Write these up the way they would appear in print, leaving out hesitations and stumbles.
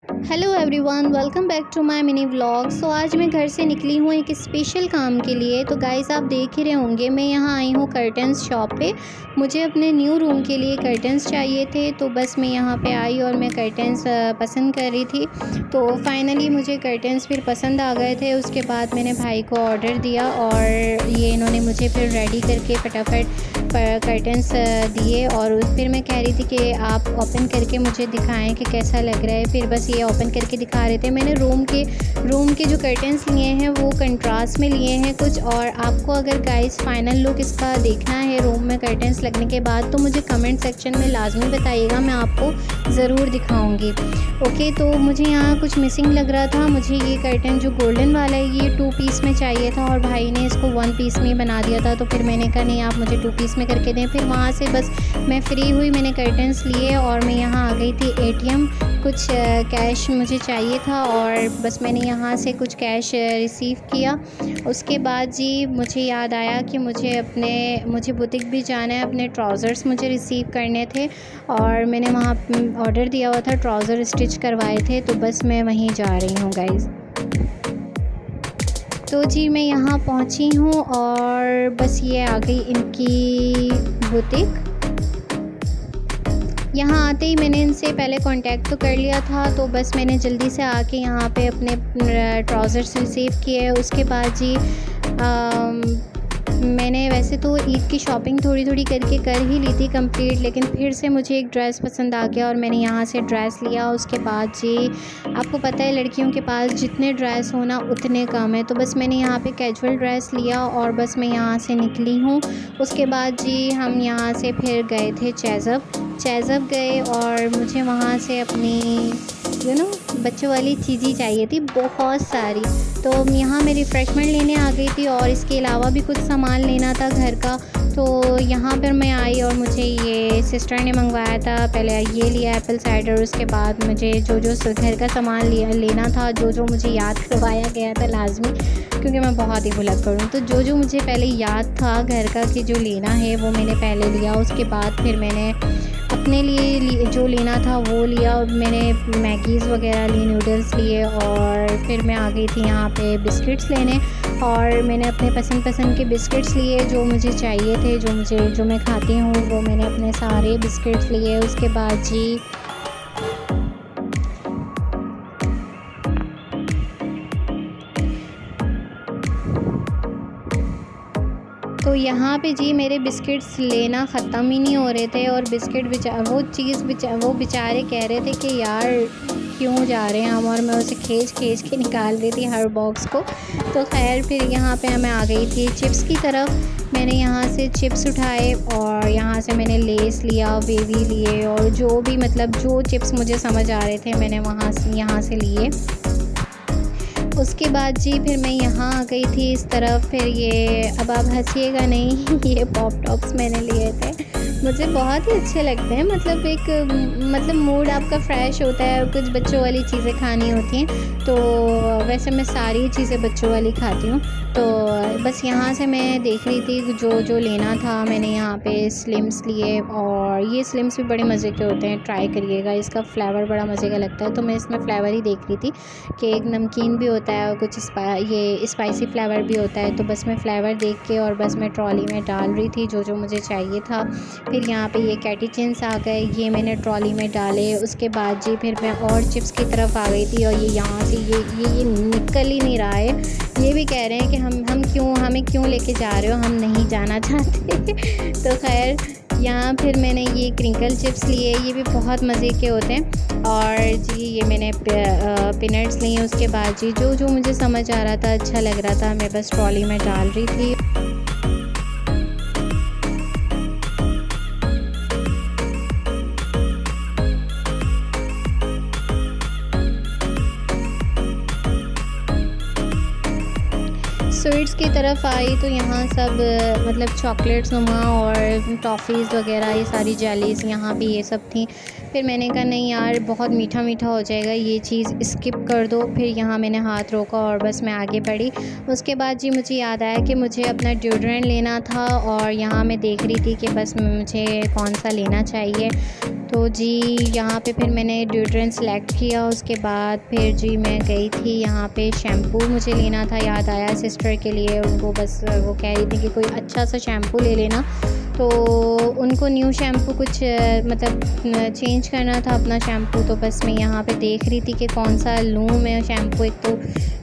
Hello everyone, welcome back to my mini vlog. So आज मैं घर से निकली हूँ एक स्पेशल काम के लिए। तो गाइस आप देख ही रहे होंगे, मैं यहाँ आई हूँ कर्टन्स शॉप पे। मुझे अपने न्यू रूम के लिए कर्टन्स चाहिए थे, तो बस मैं यहाँ पे आई और मैं कर्टन्स पसंद कर रही थी। तो फाइनली मुझे कर्टन्स फिर पसंद आ गए थे। उसके बाद मैंने भाई को ऑर्डर दिया और ये इन्होंने मुझे फिर रेडी करके फटाफट कर्टन्स दिए। और फिर मैं कह रही थी कि आप ओपन करके मुझे दिखाएं कि कैसा लग रहा है। फिर बस ये ओपन करके दिखा रहे थे। मैंने रूम के जो कर्टन्स लिए हैं वो कंट्रास्ट में लिए हैं कुछ। और आपको अगर गाइस फाइनल लुक इसका देखना है रूम में कर्टन्स लगने के बाद, तो मुझे कमेंट सेक्शन में लाजमी बताइएगा, मैं आपको ज़रूर दिखाऊंगी। ओके, तो मुझे यहाँ कुछ मिसिंग लग रहा था। मुझे ये कर्टन जो गोल्डन वाला है ये 2 पीस में चाहिए था और भाई ने इसको 1 पीस में बना दिया था। तो फिर मैंने कहा नहीं, आप मुझे 2 पीस में करके दें। फिर वहाँ से बस मैं फ्री हुई, मैंने कर्टन्स लिए और मैं यहाँ आ गई थी ATM। कुछ कैश मुझे चाहिए था और बस मैंने यहाँ से कुछ कैश रिसीव किया। उसके बाद जी मुझे याद आया कि मुझे बुटीक भी जाना है, अपने ट्राउज़र्स मुझे रिसीव करने थे और मैंने वहाँ ऑर्डर दिया हुआ था, ट्राउज़र स्टिच करवाए थे। तो बस मैं वहीं जा रही हूँ गाइज़। तो जी मैं यहाँ पहुँची हूँ और बस ये आ गई इनकी बुटीक। यहाँ आते ही मैंने इनसे पहले कांटेक्ट तो कर लिया था, तो बस मैंने जल्दी से आके यहाँ पे अपने ट्राउज़र्स रिसीव किए। उसके बाद जी मैंने वैसे तो ईद की शॉपिंग थोड़ी थोड़ी करके कर ही ली थी कंप्लीट, लेकिन फिर से मुझे एक ड्रेस पसंद आ गया और मैंने यहाँ से ड्रेस लिया। उसके बाद जी आपको पता है लड़कियों के पास जितने ड्रेस हो ना उतने कम है, तो बस मैंने यहाँ पे कैजुअल ड्रेस लिया और बस मैं यहाँ से निकली हूँ। उसके बाद जी हम यहाँ से फिर गए थे चेज़अप गए और मुझे वहाँ से अपनी बच्चों वाली चीज़ें चाहिए थी बहुत सारी। तो यहाँ मैं रिफ़्रेशमेंट लेने आ गई थी और इसके अलावा भी कुछ सामान लेना था घर का। तो यहाँ पर मैं आई और मुझे ये सिस्टर ने मंगवाया था। पहले ये लिया एप्पल साइडर, उसके बाद मुझे जो घर का सामान लेना था, जो मुझे याद करवाया गया था लाजमी, क्योंकि मैं बहुत ही भुलक्कड़ हूँ। तो जो मुझे पहले याद था घर का कि जो लेना है वो मैंने पहले लिया। उसके बाद फिर मैंने अपने लिए जो लेना था वो लिया। मैंने मैगीज़ वगैरह ली, नूडल्स लिए और फिर मैं आ गई थी यहाँ पे बिस्किट्स लेने और मैंने अपने पसंद के बिस्किट्स लिए जो मुझे चाहिए थे, जो मैं खाती हूँ वो मैंने अपने सारे बिस्किट्स लिए। उसके बाद जी तो यहाँ पे जी मेरे बिस्किट्स लेना ख़त्म ही नहीं हो रहे थे और बिस्किट वो बेचारे कह रहे थे कि यार क्यों जा रहे हैं हम, और मैं उसे खींच के निकाल रही थी हर बॉक्स को। तो खैर फिर यहाँ पे मैं आ गई थी चिप्स की तरफ। मैंने यहाँ से चिप्स उठाए और यहाँ से मैंने लेस लिया, वेवी लिए और जो भी जो चिप्स मुझे समझ आ रहे थे मैंने यहाँ से लिए। उसके बाद जी फिर मैं यहाँ आ गई थी इस तरफ। फिर ये अब आप हंसिएगा नहीं ये पॉप टॉप्स मैंने लिए थे, मुझे बहुत ही अच्छे लगते हैं। एक मूड आपका फ्रेश होता है, कुछ बच्चों वाली चीज़ें खानी होती हैं। तो वैसे मैं सारी चीज़ें बच्चों वाली खाती हूँ। तो बस यहाँ से मैं देख रही थी जो लेना था। मैंने यहाँ पे स्लिम्स लिए और ये स्लिम्स भी बड़े मज़े के होते हैं, ट्राई करिएगा, इसका फ्लेवर बड़ा मज़े का लगता है। तो मैं इसमें फ्लेवर ही देख रही थी कि एक नमकीन भी होता है और कुछ ये स्पाइसी फ्लेवर भी होता है। तो बस मैं फ्लेवर देख के और बस मैं ट्रॉली में डाल रही थी जो मुझे चाहिए था। फिर यहाँ पे ये कैटी चिंस आ गए, ये मैंने ट्रॉली में डाले। उसके बाद जी फिर मैं और चिप्स की तरफ आ गई थी और ये यहाँ से ये निकल ही नहीं रहा है। ये भी कह रहे हैं कि हमें क्यों लेके जा रहे हो, हम नहीं जाना चाहते तो खैर यहाँ फिर मैंने ये क्रिंकल चिप्स लिए, ये भी बहुत मज़े के होते हैं। और जी ये मैंने पीनट्स लिए। उसके बाद जी जो मुझे समझ आ रहा था, अच्छा लग रहा था, मैं बस ट्रॉली में डाल रही थी। स्वीट्स की तरफ आई तो यहाँ सब चॉकलेट्स नुमा और टॉफ़ीज़ वगैरह, ये सारी जेलीज़ यहाँ पे ये सब थी। फिर मैंने कहा नहीं यार बहुत मीठा मीठा हो जाएगा, ये चीज़ स्किप कर दो। फिर यहाँ मैंने हाथ रोका और बस मैं आगे बढ़ी। उसके बाद जी मुझे याद आया कि मुझे अपना डिओड्रेंट लेना था और यहाँ मैं देख रही थी कि बस मुझे कौन सा लेना चाहिए। तो जी यहाँ पे फिर मैंने डिओड्रेंट सेलेक्ट किया। उसके बाद फिर जी मैं गई थी यहाँ पे शैम्पू मुझे लेना था, याद आया सिस्टर के लिए। उनको बस वो कह रही थी कि कोई अच्छा सा शैम्पू ले लेना, तो उनको न्यू शैम्पू कुछ मतलब चेंज करना था अपना शैम्पू। तो बस मैं यहाँ पे देख रही थी कि कौन सा लूँ मैं शैम्पू। एक तो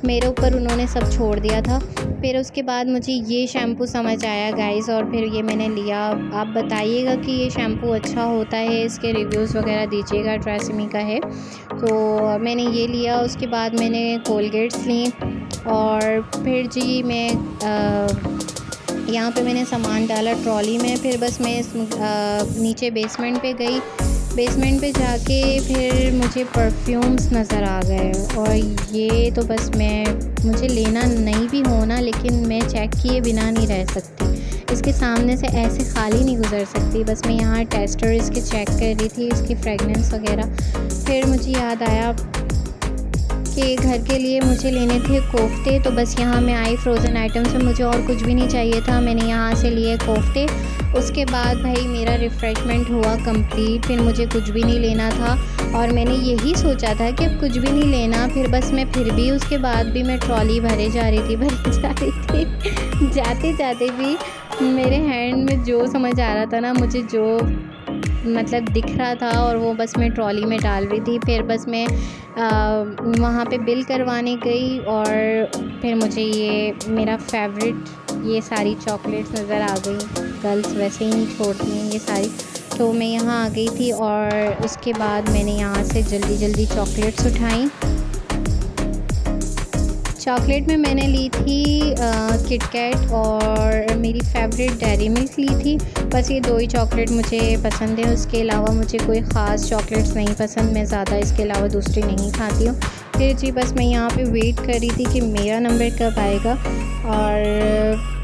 मेरे ऊपर उन्होंने सब छोड़ दिया था, फिर उसके बाद मुझे ये शैम्पू समझ आया गाइस, और फिर ये मैंने लिया। आप बताइएगा कि ये शैम्पू अच्छा होता है, इसके रिव्यूज़ वगैरह दीजिएगा। ट्रेसेमी का है, तो मैंने ये लिया। उसके बाद मैंने कोलगेट्स ली, और फिर जी मैं यहाँ पे मैंने सामान डाला ट्रॉली में। फिर बस मैं नीचे बेसमेंट पे गई। बेसमेंट पे जाके फिर मुझे परफ्यूम्स नज़र आ गए, और ये तो बस मुझे लेना नहीं भी होना, लेकिन मैं चेक किए बिना नहीं रह सकती। इसके सामने से ऐसे खाली नहीं गुजर सकती। बस मैं यहाँ टेस्टर इसके चेक कर रही थी, इसकी फ्रेगनेंस वगैरह। फिर मुझे याद आया कि घर के लिए मुझे लेने थे कोफ्ते, तो बस यहाँ मैं आई फ्रोज़न आइटम से, मुझे और कुछ भी नहीं चाहिए था। मैंने यहाँ से लिए कोफ्ते। उसके बाद भाई मेरा रिफ़्रेशमेंट हुआ कंप्लीट। फिर मुझे कुछ भी नहीं लेना था, और मैंने यही सोचा था कि अब कुछ भी नहीं लेना। फिर बस मैं फिर भी उसके बाद भी मैं ट्रॉली भरे जा रही थी जाते जाते भी मेरे हैंड में जो समझ आ रहा था ना, मुझे जो मतलब दिख रहा था, और वो बस मैं ट्रॉली में डाल रही थी। फिर बस मैं वहाँ पे बिल करवाने गई, और फिर मुझे ये मेरा फेवरेट ये सारी चॉकलेट्स नज़र आ गई। गर्ल्स वैसे ही नहीं छोड़ती हैं ये सारी, तो मैं यहाँ आ गई थी। और उसके बाद मैंने यहाँ से जल्दी जल्दी चॉकलेट्स उठाई। चॉकलेट में मैंने ली थी किटकैट, और मेरी फेवरेट डेयरी मिल्क ली थी। बस ये दो ही चॉकलेट मुझे पसंद है, उसके अलावा मुझे कोई ख़ास चॉकलेट्स नहीं पसंद। मैं ज़्यादा इसके अलावा दूसरी नहीं खाती हूँ। फिर जी बस मैं यहाँ पे वेट कर रही थी कि मेरा नंबर कब आएगा, और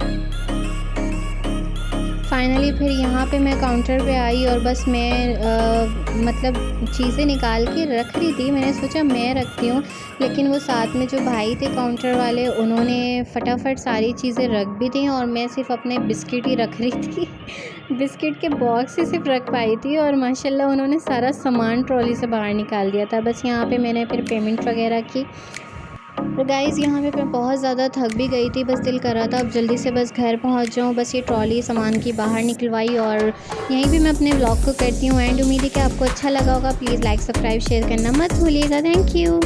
फाइनली फिर यहाँ पे मैं काउंटर पे आई, और बस मैं मतलब चीज़ें निकाल के रख रही थी। मैंने सोचा मैं रखती हूँ, लेकिन वो साथ में जो भाई थे काउंटर वाले, उन्होंने फटाफट सारी चीज़ें रख भी दी, और मैं सिर्फ अपने बिस्किट ही रख रही थी बिस्किट के बॉक्स ही सिर्फ रख पाई थी, और माशाल्लाह उन्होंने सारा सामान ट्रॉली से बाहर निकाल दिया था। बस यहाँ पे मैंने फिर पेमेंट वगैरह की। तो गाइज़ यहाँ पे मैं बहुत ज़्यादा थक भी गई थी, बस दिल कर रहा था अब जल्दी से बस घर पहुँच जाऊँ। बस ये ट्रॉली सामान की बाहर निकलवाई, और यहीं भी मैं अपने व्लॉग को करती हूँ एंड। उम्मीद है कि आपको अच्छा लगा होगा। प्लीज़ लाइक, सब्सक्राइब, शेयर करना मत भूलिएगा। Thank you.